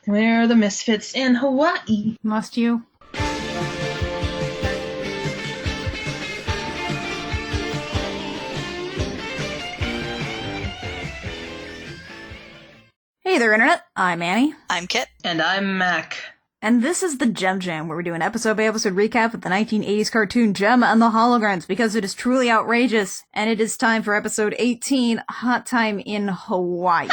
We're the misfits in Hawaii. Must you? Hey there, Internet. I'm Annie. I'm Kit. And I'm Mac. And this is the JEM Jam, where we do an episode-by-episode recap of the 1980s cartoon JEM and the Holograms, because it is truly outrageous, and it is time for episode 18, Hot Time in Hawaii.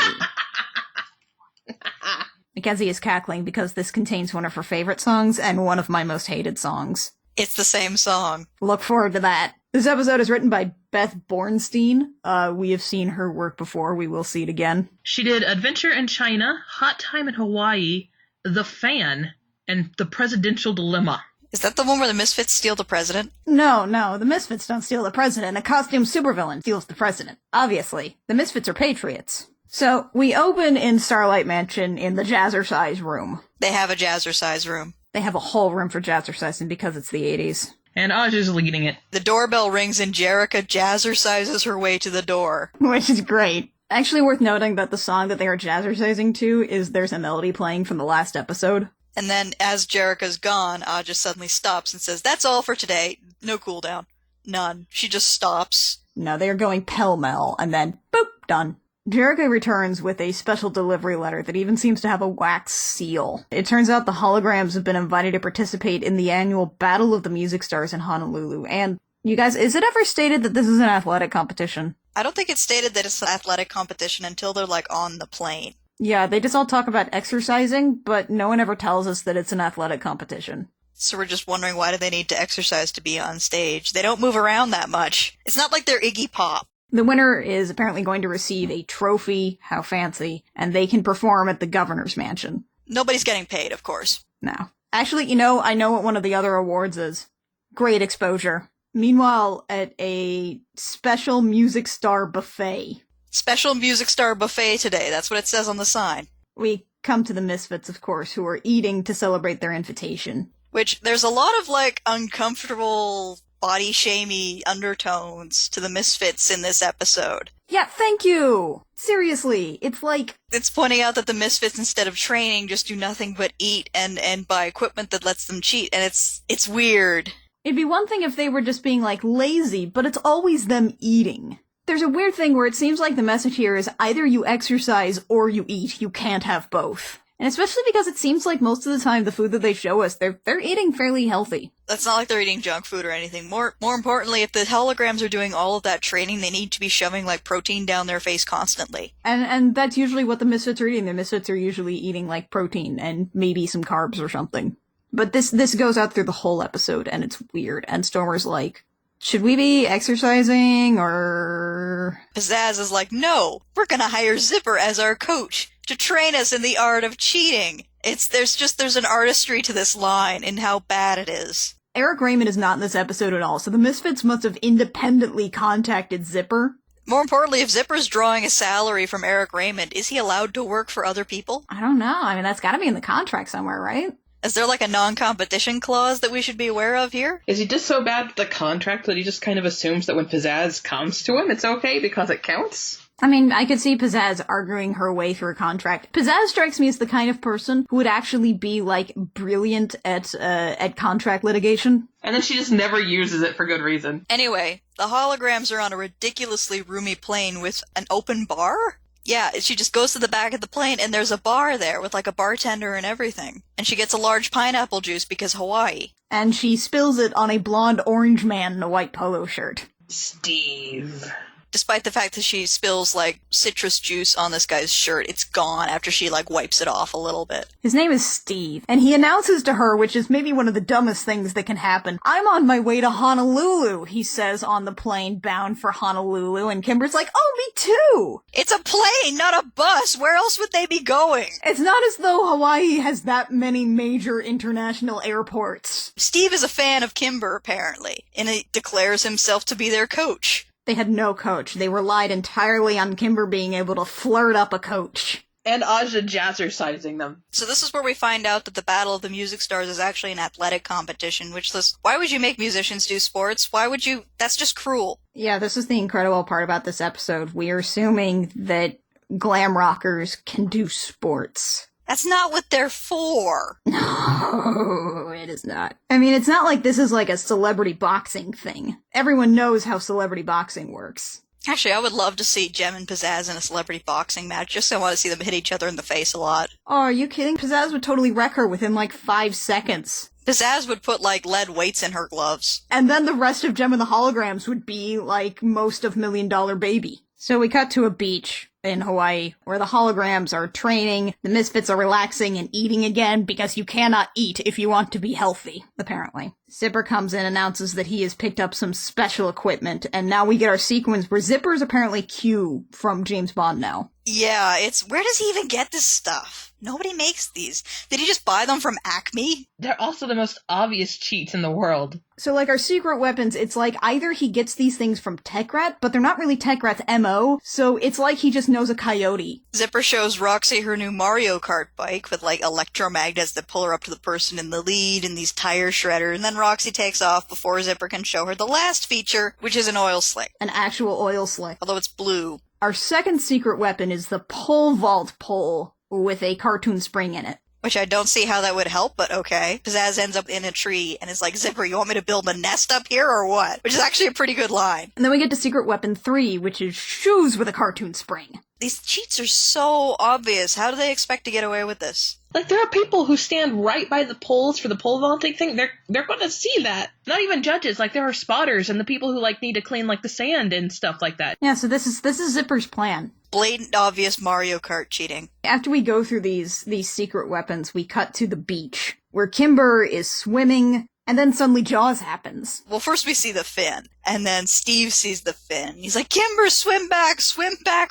Mackenzie is cackling because this contains one of her favorite songs and one of my most hated songs. It's the same song. Look forward to that. This episode is written by Beth Bornstein. We have seen her work before. We will see it again. She did Adventure in China, Hot Time in Hawaii, The Fan, and The Presidential Dilemma. Is that the one where the Misfits steal the president? No, the Misfits don't steal the president. A costume supervillain steals the president. Obviously. The Misfits are patriots. So, we open in Starlight Mansion in the Jazzercise room. They have a Jazzercise room. They have a whole room for Jazzercising because it's the 80s. And Aja's leading it. The doorbell rings and Jerrica Jazzercises her way to the door. Which is great. Actually worth noting that the song that they are Jazzercising to is there's a melody playing from the last episode. And then, as Jerrica's gone, Aja suddenly stops and says, "That's all for today. No cooldown. None." She just stops. No, they are going pell-mell, and then, boop, done. Jerrica returns with a special delivery letter that even seems to have a wax seal. It turns out the Holograms have been invited to participate in the annual Battle of the Music Stars in Honolulu, and, you guys, is it ever stated that this is an athletic competition? I don't think it's stated that it's an athletic competition until they're, on the plane. Yeah, they just all talk about exercising, but no one ever tells us that it's an athletic competition. So we're just wondering, why do they need to exercise to be on stage? They don't move around that much. It's not like they're Iggy Pop. The winner is apparently going to receive a trophy, how fancy, and they can perform at the governor's mansion. Nobody's getting paid, of course. No. Actually, I know what one of the other awards is. Great exposure. Meanwhile, at a special music star buffet. Special Music Star Buffet today, that's what it says on the sign. We come to the Misfits, of course, who are eating to celebrate their invitation. Which, there's a lot of, uncomfortable, body-shamey undertones to the Misfits in this episode. Yeah, thank you! Seriously, it's like... It's pointing out that the Misfits, instead of training, just do nothing but eat and buy equipment that lets them cheat, and it's weird. It'd be one thing if they were just being, lazy, but it's always them eating. There's a weird thing where it seems like the message here is either you exercise or you eat. You can't have both. And especially because it seems like most of the time the food that they show us, they're eating fairly healthy. That's not like they're eating junk food or anything. More importantly, if the holograms are doing all of that training, they need to be shoving, protein down their face constantly. And that's usually what the Misfits are eating. The Misfits are usually eating, protein and maybe some carbs or something. But this goes out through the whole episode, and it's weird. And Stormer's like, should we be exercising, or... Pizzazz is like, no, we're gonna hire Zipper as our coach to train us in the art of cheating. There's an artistry to this line in how bad it is. Eric Raymond is not in this episode at all, so the Misfits must have independently contacted Zipper. More importantly, if Zipper's drawing a salary from Eric Raymond, is he allowed to work for other people? I don't know. I mean, that's gotta be in the contract somewhere, right? Is there a non-competition clause that we should be aware of here? Is he just so bad with the contract that he just kind of assumes that when Pizzazz comes to him, it's okay because it counts? I mean, I could see Pizzazz arguing her way through a contract. Pizzazz strikes me as the kind of person who would actually be, brilliant at contract litigation. And then she just never uses it for good reason. Anyway, the holograms are on a ridiculously roomy plane with an open bar? Yeah, she just goes to the back of the plane and there's a bar there with a bartender and everything. And she gets a large pineapple juice because Hawaii. And she spills it on a blonde orange man in a white polo shirt. Steve. Despite the fact that she spills, citrus juice on this guy's shirt, it's gone after she, wipes it off a little bit. His name is Steve, and he announces to her, which is maybe one of the dumbest things that can happen, "I'm on my way to Honolulu," he says on the plane bound for Honolulu, and Kimber's like, "Oh, me too!" It's a plane, not a bus! Where else would they be going? It's not as though Hawaii has that many major international airports. Steve is a fan of Kimber, apparently, and he declares himself to be their coach. They had no coach. They relied entirely on Kimber being able to flirt up a coach. And Aja jazzercising them. So this is where we find out that the Battle of the Music Stars is actually an athletic competition, which says, why would you make musicians do sports? Why would you? That's just cruel. Yeah, this is the incredible part about this episode. We are assuming that glam rockers can do sports. That's not what they're for. No, it is not. I mean, it's not like this is like a celebrity boxing thing. Everyone knows how celebrity boxing works. Actually, I would love to see Jem and Pizzazz in a celebrity boxing match, just so I want to see them hit each other in the face a lot. Oh, are you kidding? Pizzazz would totally wreck her within like 5 seconds. Pizzazz would put, like, lead weights in her gloves. And then the rest of Jem and the Holograms would be like most of $1 Million Baby. So we cut to a beach in Hawaii where the holograms are training, the misfits are relaxing and eating again because you cannot eat if you want to be healthy, apparently. Zipper comes in, announces that he has picked up some special equipment, and now we get our sequence where Zipper is apparently Q from James Bond now. Yeah, where does he even get this stuff? Nobody makes these. Did he just buy them from Acme? They're also the most obvious cheats in the world. So, like, our secret weapons, it's like either he gets these things from Techrat, but they're not really Techrat's MO, so it's like he just knows a coyote. Zipper shows Roxy her new Mario Kart bike with, like, electromagnets that pull her up to the person in the lead and these tire shredders, and then Roxy takes off before Zipper can show her the last feature, which is an oil slick. An actual oil slick. Although it's blue. Our second secret weapon is the pole vault pole with a cartoon spring in it. Which I don't see how that would help, but okay. Pizzazz ends up in a tree and is like, Zipper, you want me to build a nest up here or what? Which is actually a pretty good line. And then we get to secret weapon 3, which is shoes with a cartoon spring. These cheats are so obvious. How do they expect to get away with this? Like, there are people who stand right by the poles for the pole vaulting thing. They're going to see that. Not even judges. Like, there are spotters and the people who, like, need to clean, like, the sand and stuff like that. Yeah, so this is Zipper's plan. Blatant, obvious Mario Kart cheating. After we go through these secret weapons, we cut to the beach, where Kimber is swimming, and then suddenly Jaws happens. Well, first we see the fin, and then Steve sees the fin. He's like, Kimber, swim back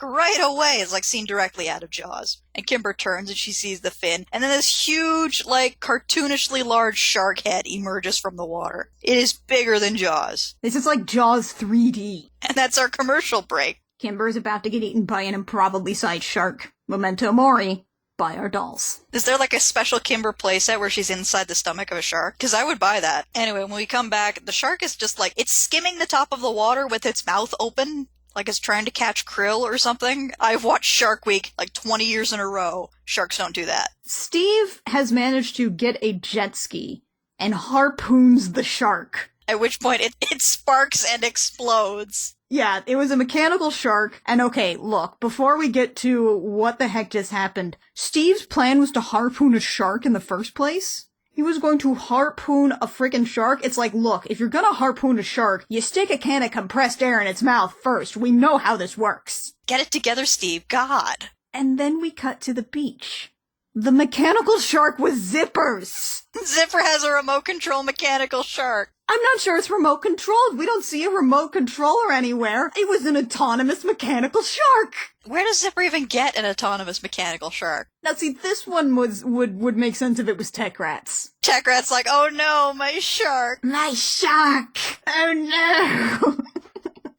right away. It's like seen directly out of Jaws. And Kimber turns and she sees the fin, and then this huge, like, cartoonishly large shark head emerges from the water. It is bigger than Jaws. This is like Jaws 3D. And that's our commercial break. Kimber is about to get eaten by an improbably sized shark. Memento mori. Buy our dolls. Is there like a special Kimber playset where she's inside the stomach of a shark? Because I would buy that. Anyway, when we come back, the shark is just like, it's skimming the top of the water with its mouth open, like it's trying to catch krill or something. I've watched Shark Week like 20 years in a row. Sharks don't do that. Steve has managed to get a jet ski and harpoons the shark. At which point it sparks and explodes. Yeah, it was a mechanical shark, and okay, look, before we get to what the heck just happened, Steve's plan was to harpoon a shark in the first place? He was going to harpoon a freaking shark? It's like, look, if you're gonna harpoon a shark, you stick a can of compressed air in its mouth first. We know how this works. Get it together, Steve. God. And then we cut to the beach. The mechanical shark with zippers! Zipper has a remote control mechanical shark. I'm not sure it's remote controlled. We don't see a remote controller anywhere. It was an autonomous mechanical shark. Where does Zipper even get an autonomous mechanical shark? Now see, this one would make sense if it was Tech Rats. Tech Rat's like, oh no, my shark. My shark! Oh no!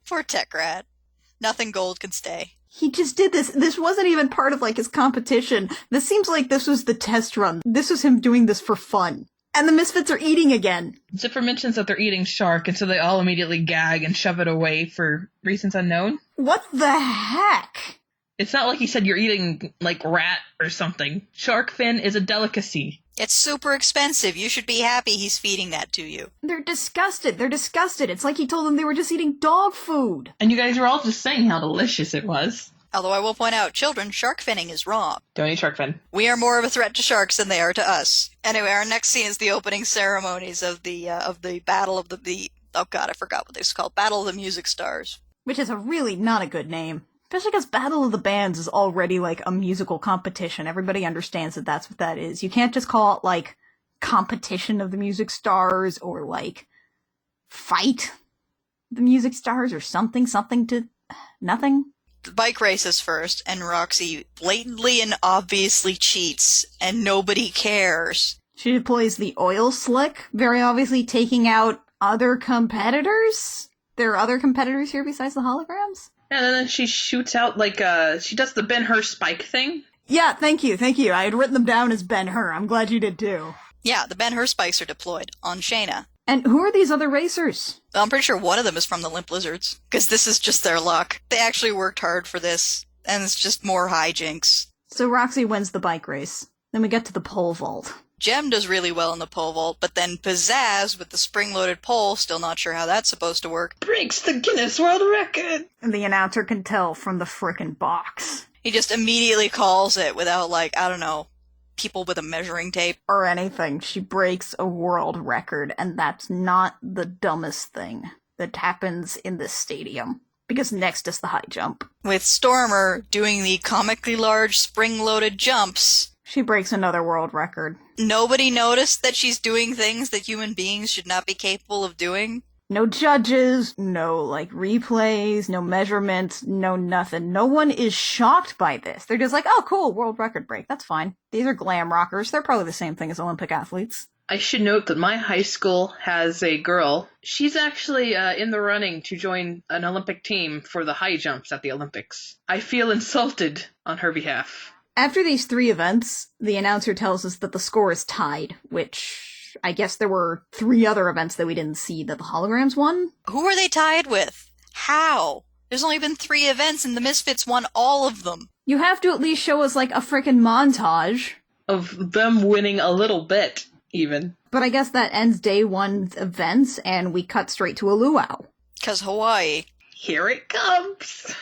Poor Tech Rat. Nothing gold can stay. He just did this. This wasn't even part of, like, his competition. This seems like this was the test run. This was him doing this for fun. And the Misfits are eating again. Zipper mentions that they're eating shark, and so they all immediately gag and shove it away for reasons unknown. What the heck? It's not like he said you're eating, like, rat or something. Shark fin is a delicacy. It's super expensive. You should be happy he's feeding that to you. They're disgusted. They're disgusted. It's like he told them they were just eating dog food. And you guys were all just saying how delicious it was. Although I will point out, children, shark finning is wrong. Don't eat shark fin. We are more of a threat to sharks than they are to us. Anyway, our next scene is the opening ceremonies of the battle of the oh god, I forgot what it's called. Battle of the Music Stars. Which is a really not a good name. Especially because Battle of the Bands is already, like, a musical competition. Everybody understands that that's what that is. You can't just call it, like, Competition of the Music Stars or, like, Fight the Music Stars or something to nothing. The bike races first, and Roxy blatantly and obviously cheats, and nobody cares. She deploys the oil slick, very obviously taking out other competitors? There are other competitors here besides the holograms? And then she shoots out, like, she does the Ben-Hur spike thing. Yeah, thank you. I had written them down as Ben-Hur. I'm glad you did too. Yeah, the Ben-Hur spikes are deployed on Shayna. And who are these other racers? Well, I'm pretty sure one of them is from the Limp Lizards, because this is just their luck. They actually worked hard for this, and it's just more hijinks. So Roxy wins the bike race. Then we get to the pole vault. JEM does really well in the pole vault, but then Pizzazz with the spring-loaded pole, still not sure how that's supposed to work. Breaks the Guinness World Record! And the announcer can tell from the frickin' box. He just immediately calls it without, I don't know, people with a measuring tape. Or anything. She breaks a world record, and that's not the dumbest thing that happens in this stadium. Because next is the high jump. With Stormer doing the comically large spring-loaded jumps. She breaks another world record. Nobody noticed that she's doing things that human beings should not be capable of doing. No judges, no, replays, no measurements, no nothing. No one is shocked by this. They're just like, oh, cool, world record break. That's fine. These are glam rockers. They're probably the same thing as Olympic athletes. I should note that my high school has a girl. She's actually in the running to join an Olympic team for the high jumps at the Olympics. I feel insulted on her behalf. After these 3 events, the announcer tells us that the score is tied, which I guess there were 3 other events that we didn't see that the holograms won. Who are they tied with? How? There's only been 3 events and the Misfits won all of them. You have to at least show us, a frickin' montage. Of them winning a little bit, even. But I guess that ends day 1's events, and we cut straight to a luau. 'Cause Hawaii. Here it comes!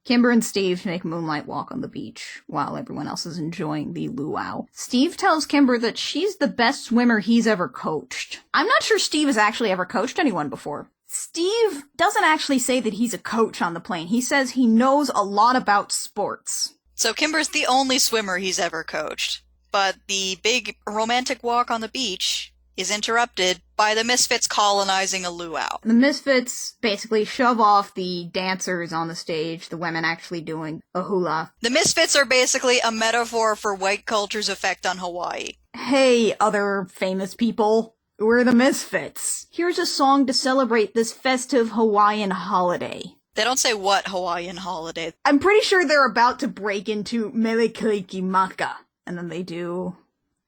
Kimber and Steve make a moonlight walk on the beach, while everyone else is enjoying the luau. Steve tells Kimber that she's the best swimmer he's ever coached. I'm not sure Steve has actually ever coached anyone before. Steve doesn't actually say that he's a coach on the plane. He says he knows a lot about sports. So Kimber's the only swimmer he's ever coached. But the big romantic walk on the beach is interrupted by the Misfits colonizing a luau. The Misfits basically shove off the dancers on the stage, the women actually doing a hula. The Misfits are basically a metaphor for white culture's effect on Hawaii. Hey, other famous people. We're the Misfits. Here's a song to celebrate this festive Hawaiian holiday. They don't say what Hawaiian holiday. I'm pretty sure they're about to break into Melekelikimaka. And then they do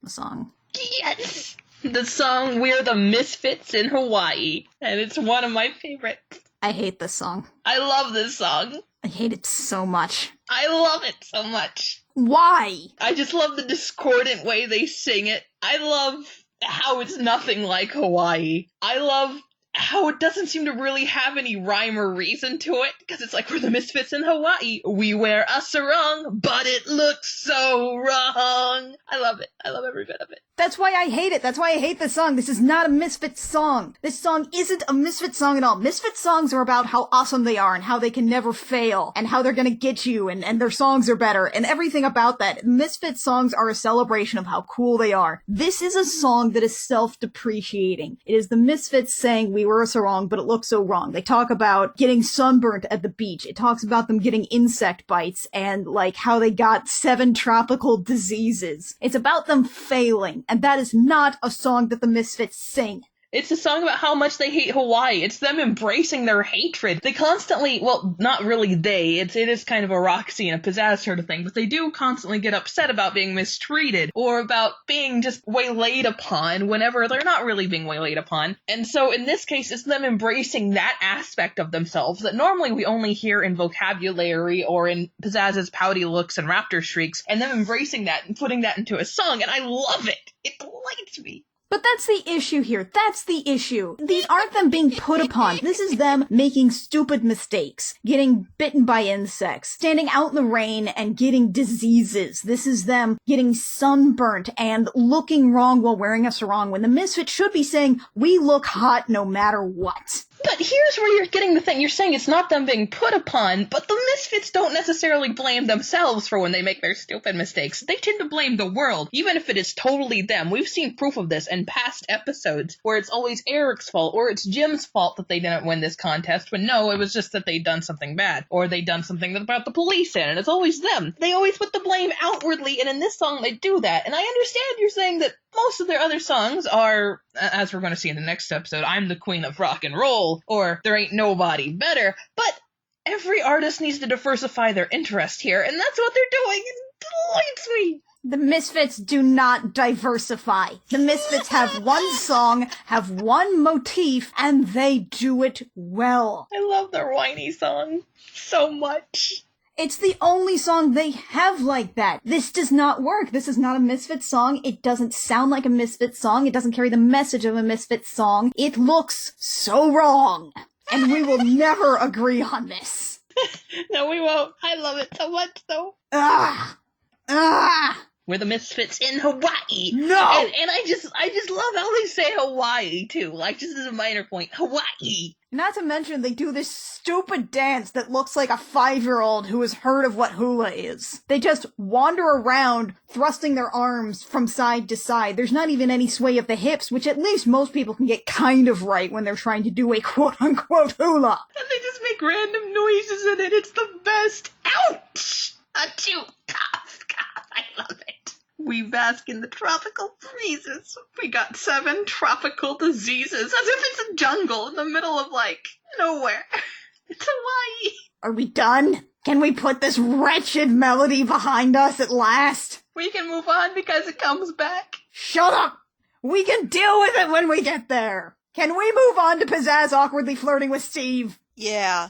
the song. Yes! The song We're the Misfits in Hawaii. And it's one of my favorites. I hate this song. I love this song. I hate it so much. I love it so much. Why? I just love the discordant way they sing it. I love how it's nothing like Hawaii. I love how it doesn't seem to really have any rhyme or reason to it, because it's like, we're the Misfits in Hawaii. We wear a sarong, but it looks so wrong. I love it. I love every bit of it. That's why I hate it. That's why I hate this song. This is not a Misfits song. This song isn't a Misfits song at all. Misfits songs are about how awesome they are and how they can never fail and how they're gonna get you and their songs are better and everything about that. Misfits songs are a celebration of how cool they are. This is a song that is self-depreciating. It is the Misfits saying we were a sarong, but it looks so wrong. They talk about getting sunburnt at the beach. It talks about them getting insect bites and how they got 7 tropical diseases. It's about them failing. And that is not a song that the Misfits sing. It's a song about how much they hate Hawaii. It's them embracing their hatred. They constantly, well, not really they, it is kind of a Roxy and a Pizzazz sort of thing, but they do constantly get upset about being mistreated or about being just waylaid upon whenever they're not really being waylaid upon. And so in this case, it's them embracing that aspect of themselves that normally we only hear in vocabulary or in Pizzazz's pouty looks and raptor shrieks, and them embracing that and putting that into a song, and I love it. It delights me. But that's the issue here. That's the issue. These aren't them being put upon. This is them making stupid mistakes, getting bitten by insects, standing out in the rain and getting diseases. This is them getting sunburnt and looking wrong while wearing a sarong when the Misfits should be saying, we look hot no matter what. But here's where you're getting the thing. You're saying it's not them being put upon, but the Misfits don't necessarily blame themselves for when they make their stupid mistakes. They tend to blame the world, even if it is totally them. We've seen proof of this in past episodes, where it's always Eric's fault, or it's Jim's fault that they didn't win this contest, when no, it was just that they'd done something bad, or they'd done something that brought the police in, and it's always them. They always put the blame outwardly, and in this song they do that. And I understand you're saying that most of their other songs are, as we're going to see in the next episode, I'm the queen of rock and roll, or there ain't nobody better, but every artist needs to diversify their interest here, and that's what they're doing, and it delights me. The Misfits do not diversify. The Misfits have one song, have one motif, and they do it well. I love their whiny song so much. It's the only song they have like that. This does not work. This is not a Misfits song. It doesn't sound like a Misfits song. It doesn't carry the message of a Misfits song. It looks so wrong. And we will never agree on this. No, we won't. I love it so much, though. We're the Misfits in Hawaii. No! And I just love how they say Hawaii, too. Like, just as a minor point. Hawaii. Not to mention, they do this stupid dance that looks like a 5-year-old who has heard of what hula is. They just wander around, thrusting their arms from side to side. There's not even any sway of the hips, which at least most people can get kind of right when they're trying to do a quote-unquote hula. And they just make random noises in it. It's the best. Ouch! Achoo! Cough, cough. I love it. We bask in the tropical breezes. We got 7 tropical diseases. As if it's a jungle in the middle of, like, nowhere. It's Hawaii. Are we done? Can we put this wretched melody behind us at last? We can move on because it comes back. Shut up! We can deal with it when we get there. Can we move on to Pizzazz awkwardly flirting with Steve? Yeah.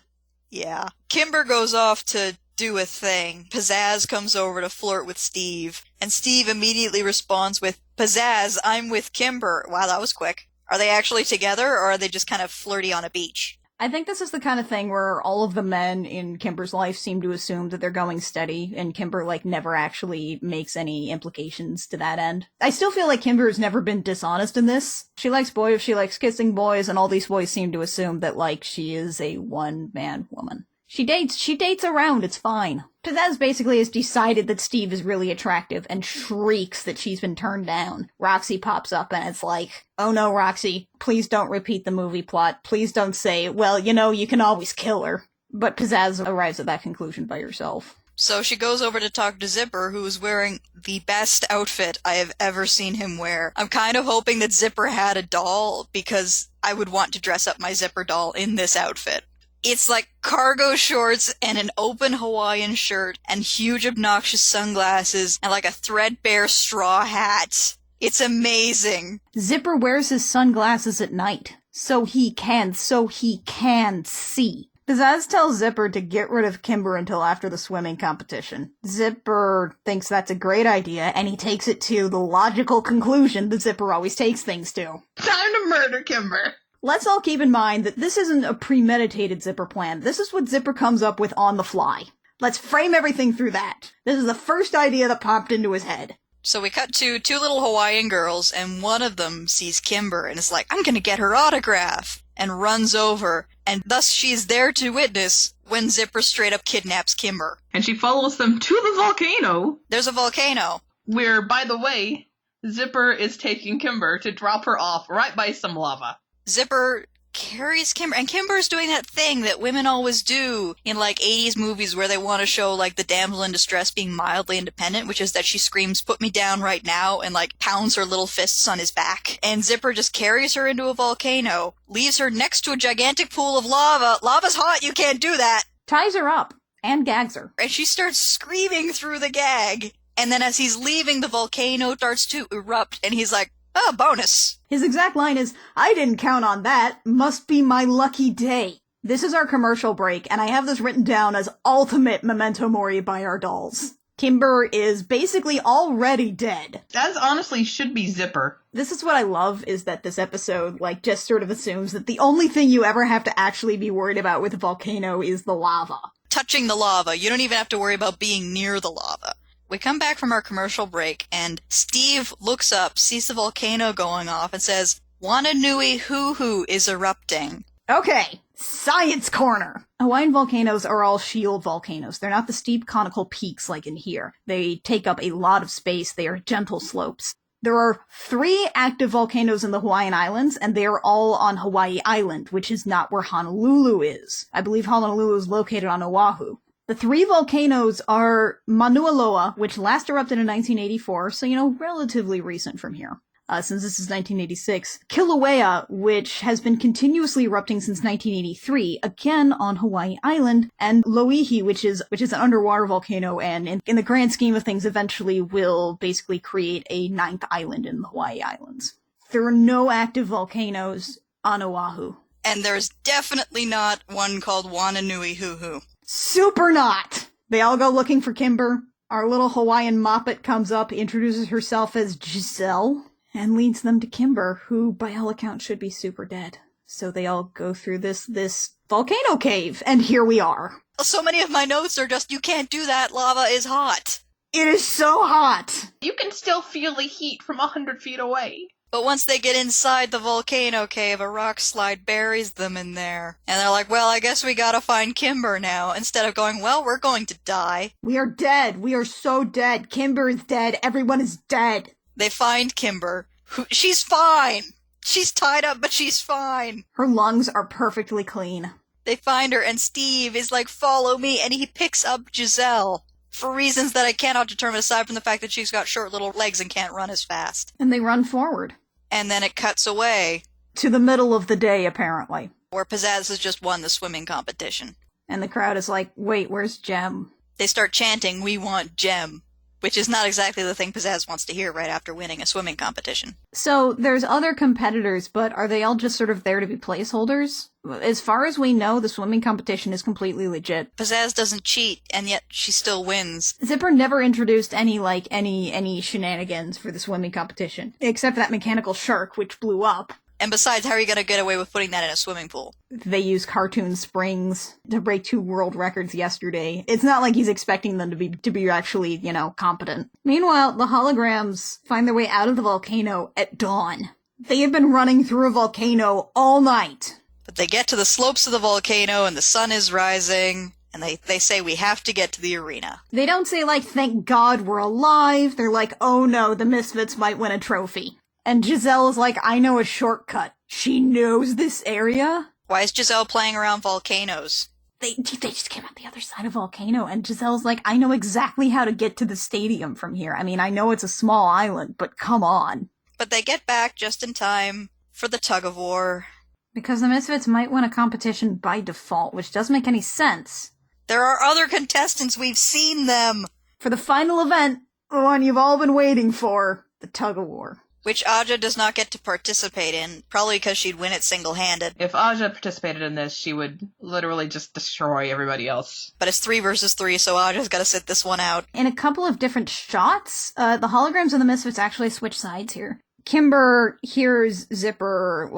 Kimber goes off to do a thing. Pizzazz comes over to flirt with Steve, and Steve immediately responds with, "Pizzazz, I'm with Kimber." Wow, that was quick. Are they actually together, or are they just kind of flirty on a beach? I think this is the kind of thing where all of the men in Kimber's life seem to assume that they're going steady, and Kimber, never actually makes any implications to that end. I still feel like Kimber has never been dishonest in this. She likes boys, she likes kissing boys, and all these boys seem to assume that, she is a one-man woman. She dates around, it's fine. Pizzazz basically has decided that Steve is really attractive and shrieks that she's been turned down. Roxy pops up and it's like, "Oh no, Roxy, please don't repeat the movie plot. Please don't say, well, you can always kill her." But Pizzazz arrives at that conclusion by herself. So she goes over to talk to Zipper, who is wearing the best outfit I have ever seen him wear. I'm kind of hoping that Zipper had a doll, because I would want to dress up my Zipper doll in this outfit. It's like cargo shorts and an open Hawaiian shirt and huge obnoxious sunglasses and a threadbare straw hat. It's amazing. Zipper wears his sunglasses at night, so he can see. Pizzazz tells Zipper to get rid of Kimber until after the swimming competition. Zipper thinks that's a great idea, and he takes it to the logical conclusion that Zipper always takes things to. Time to murder Kimber. Let's all keep in mind that this isn't a premeditated Zipper plan. This is what Zipper comes up with on the fly. Let's frame everything through that. This is the first idea that popped into his head. So we cut to 2 little Hawaiian girls, and one of them sees Kimber and is like, "I'm gonna get her autograph," and runs over, and thus she is there to witness when Zipper straight up kidnaps Kimber. And she follows them to the volcano. There's a volcano. Where, by the way, Zipper is taking Kimber to drop her off right by some lava. Zipper carries Kimber, and Kimber's doing that thing that women always do in 80s movies where they want to show the damsel in distress being mildly independent, which is that she screams, "Put me down right now," and pounds her little fists on his back. And Zipper just carries her into a volcano, leaves her next to a gigantic pool of lava. Lava's hot, you can't do that. Ties her up and gags her. And she starts screaming through the gag. And then as he's leaving, the volcano starts to erupt, and he's like, "Oh, bonus." His exact line is, "I didn't count on that. Must be my lucky day." This is our commercial break, and I have this written down as ultimate memento mori by our dolls. Kimber is basically already dead. As honestly should be Zipper. This is what I love, is that this episode, just sort of assumes that the only thing you ever have to actually be worried about with a volcano is the lava. Touching the lava. You don't even have to worry about being near the lava. We come back from our commercial break, and Steve looks up, sees the volcano going off, and says, "Wananui Hoo-Hoo is erupting." Okay, science corner! Hawaiian volcanoes are all shield volcanoes. They're not the steep conical peaks like in here. They take up a lot of space. They are gentle slopes. There are 3 active volcanoes in the Hawaiian Islands, and they are all on Hawaii Island, which is not where Honolulu is. I believe Honolulu is located on Oahu. The 3 volcanoes are Mauna Loa, which last erupted in 1984, so, relatively recent from here. Since this is 1986. Kilauea, which has been continuously erupting since 1983, again on Hawaii Island, and Loihi, which is an underwater volcano, and in the grand scheme of things, eventually will basically create a 9th island in the Hawaii Islands. There are no active volcanoes on Oahu. And there's definitely not one called Wananui Hoo-Hoo. Super not! They all go looking for Kimber. Our little Hawaiian moppet comes up, introduces herself as Giselle, and leads them to Kimber, who, by all accounts, should be super dead. So they all go through this volcano cave, and here we are. So many of my notes are just, you can't do that, lava is hot. It is so hot! You can still feel the heat from 100 feet away. But once they get inside the volcano cave, a rock slide buries them in there. And they're like, well, I guess we gotta find Kimber now, instead of going, well, we're going to die. We are dead. We are so dead. Kimber is dead. Everyone is dead. They find Kimber. She's fine! She's tied up, but she's fine. Her lungs are perfectly clean. They find her, and Steve is like, follow me, and he picks up Giselle. For reasons that I cannot determine, aside from the fact that she's got short little legs and can't run as fast. And they run forward. And then it cuts away. To the middle of the day, apparently. Where Pizzazz has just won the swimming competition. And the crowd is like, wait, where's JEM? They start chanting, we want JEM. Which is not exactly the thing Pizzazz wants to hear right after winning a swimming competition. So, there's other competitors, but are they all just sort of there to be placeholders? As far as we know, the swimming competition is completely legit. Pizzazz doesn't cheat, and yet she still wins. Zipper never introduced any shenanigans for the swimming competition. Except for that mechanical shark, which blew up. And besides, how are you going to get away with putting that in a swimming pool? They used cartoon springs to break 2 world records yesterday. It's not like he's expecting them to be actually, competent. Meanwhile, the holograms find their way out of the volcano at dawn. They have been running through a volcano all night. But they get to the slopes of the volcano and the sun is rising, and they say we have to get to the arena. They don't say, thank God we're alive. They're like, oh no, the Misfits might win a trophy. And Giselle is like, I know a shortcut. She knows this area? Why is Giselle playing around volcanoes? They just came out the other side of a volcano, and Giselle's like, I know exactly how to get to the stadium from here. I mean, I know it's a small island, but come on. But they get back just in time for the tug-of-war. Because the Misfits might win a competition by default, which doesn't make any sense. There are other contestants, we've seen them! For the final event, the one you've all been waiting for, the tug-of-war. Which Aja does not get to participate in, probably because she'd win it single-handed. If Aja participated in this, she would literally just destroy everybody else. But it's 3 versus 3, so Aja's gotta sit this one out. In a couple of different shots, the holograms of the Misfits actually switch sides here. Kimber hears Zipper,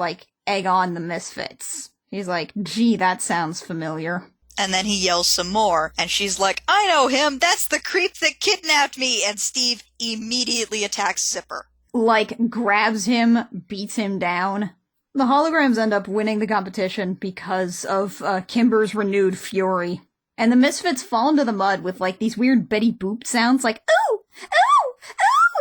egg on the Misfits. He's like, gee, that sounds familiar. And then he yells some more, and she's like, I know him! That's the creep that kidnapped me! And Steve immediately attacks Zipper. Grabs him, beats him down. The holograms end up winning the competition because of Kimber's renewed fury. And the Misfits fall into the mud with, these weird Betty Boop sounds ooh! Ooh!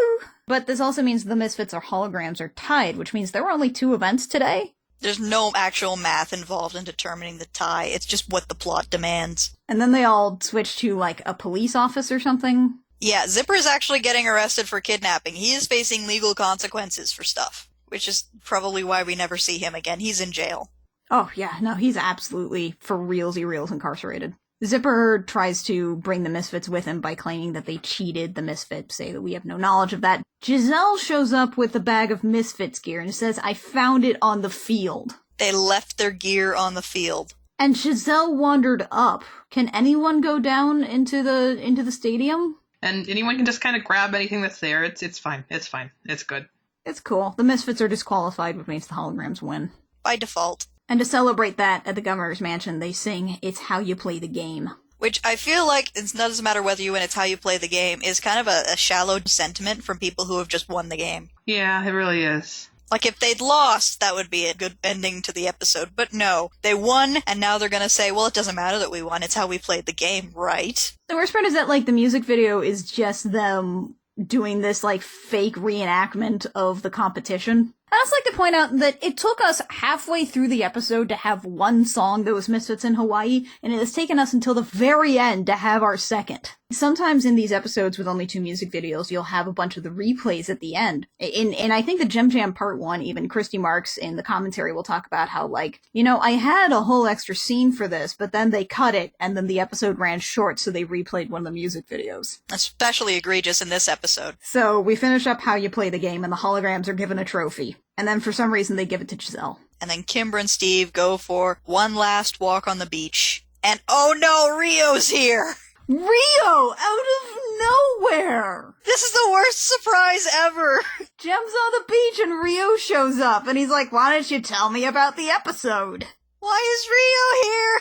Ooh! But this also means the Misfits or holograms are tied, which means there were only 2 events today. There's no actual math involved in determining the tie, it's just what the plot demands. And then they all switch to, a police office or something. Yeah, Zipper's actually getting arrested for kidnapping. He is facing legal consequences for stuff, which is probably why we never see him again. He's in jail. Oh, yeah, no, he's absolutely for reals incarcerated. Zipper tries to bring the Misfits with him by claiming that they cheated the Misfits, say that we have no knowledge of that. Giselle shows up with a bag of Misfits gear and says, I found it on the field. They left their gear on the field. And Giselle wandered up. Can anyone go down into the stadium? And anyone can just kind of grab anything that's there. It's fine. It's fine. It's good. It's cool. The Misfits are disqualified, which means the holograms win. By default. And to celebrate that, at the governor's mansion, they sing, It's How You Play the Game. Which I feel like, it doesn't matter whether you win, it's how you play the game, is kind of a shallow sentiment from people who have just won the game. Yeah, it really is. If they'd lost, that would be a good ending to the episode. But no, they won, and now they're gonna say, well, it doesn't matter that we won, it's how we played the game, right? The worst part is that, the music video is just them doing this, fake reenactment of the competition. I'd also like to point out that it took us halfway through the episode to have one song that was Misfits in Hawaii, and it has taken us until the very end to have our second. Sometimes in these episodes with only 2 music videos, you'll have a bunch of the replays at the end. And I think the Gem Jam Part 1, even Christy Marks in the commentary will talk about how, I had a whole extra scene for this, but then they cut it, and then the episode ran short, so they replayed one of the music videos. Especially egregious in this episode. So we finish up How You Play the Game, and the holograms are given a trophy. And then for some reason they give it to Giselle. And then Kimber and Steve go for one last walk on the beach. And oh no, Rio's here! Rio out of nowhere! This is the worst surprise ever! Jem's on the beach and Rio shows up and he's like, why don't you tell me about the episode? Why is Rio here?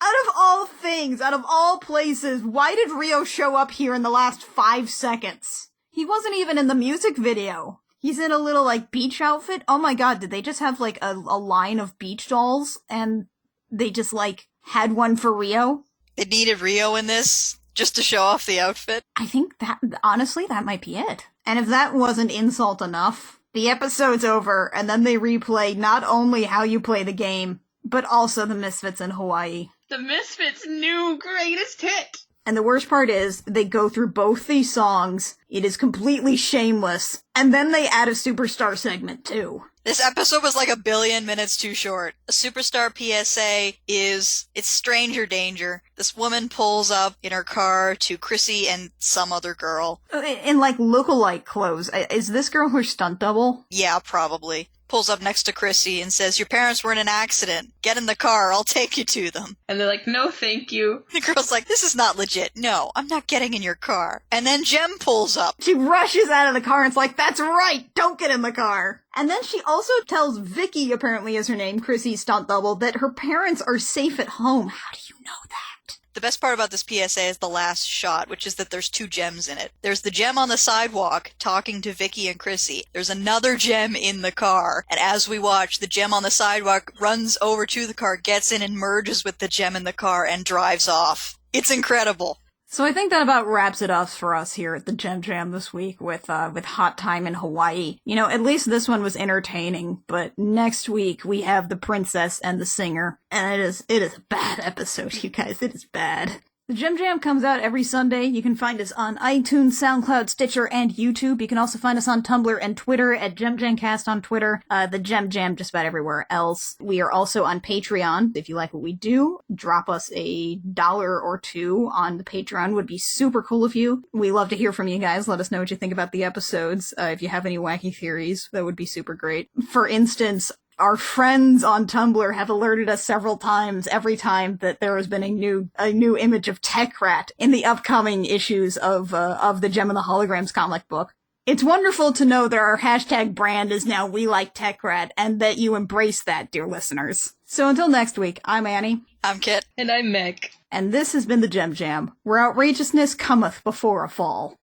Out of all things, out of all places, why did Rio show up here in the last 5 seconds? He wasn't even in the music video. He's in a little, beach outfit. Oh my god, did they just have, a line of beach dolls and they just, had one for Rio? They needed Rio in this just to show off the outfit? I think honestly, that might be it. And if that wasn't insult enough, the episode's over and then they replay not only how you play the game, but also the Misfits in Hawaii. The Misfits' new greatest hit! And the worst part is, they go through both these songs, it is completely shameless, and then they add a Superstar segment too. This episode was 1 billion minutes too short. A Superstar PSA it's stranger danger. This woman pulls up in her car to Chrissy and some other girl. In lookalike clothes. Is this girl her stunt double? Yeah, probably. Pulls up next to Chrissy and says, your parents were in an accident. Get in the car, I'll take you to them. And they're like, no thank you. The girl's like, this is not legit. No, I'm not getting in your car. And then JEM pulls up. She rushes out of the car and it's like, that's right, don't get in the car. And then she also tells Vicky, apparently is her name, Chrissy's stunt double, that her parents are safe at home. How do you know that? The best part about this PSA is the last shot, which is that there's 2 GEMs in it. There's the GEM on the sidewalk talking to Vicky and Chrissy. There's another GEM in the car. And as we watch, the GEM on the sidewalk runs over to the car, gets in and merges with the GEM in the car and drives off. It's incredible. So I think that about wraps it up for us here at the Gem Jam this week with Hot Time in Hawaii. You know, at least this one was entertaining, but next week we have The Princess and the Singer, and it is a bad episode, you guys. It is bad. The Gem Jam comes out every Sunday. You can find us on iTunes, SoundCloud, Stitcher, and YouTube. You can also find us on Tumblr and Twitter at GemJamcast on Twitter. The Gem Jam just about everywhere else. We are also on Patreon. If you like what we do, drop us $1 or $2 on the Patreon. Would be super cool of you. We love to hear from you guys. Let us know what you think about the episodes. If you have any wacky theories, that would be super great. For instance, our friends on Tumblr have alerted us several times, every time that there has been a new image of Tech Rat in the upcoming issues of the Gem and the Holograms comic book. It's wonderful to know that our hashtag brand is now We Like Tech Rat, and that you embrace that, dear listeners. So until next week, I'm Annie. I'm Kit. And I'm Maq. And this has been the Gem Jam, where outrageousness cometh before a fall.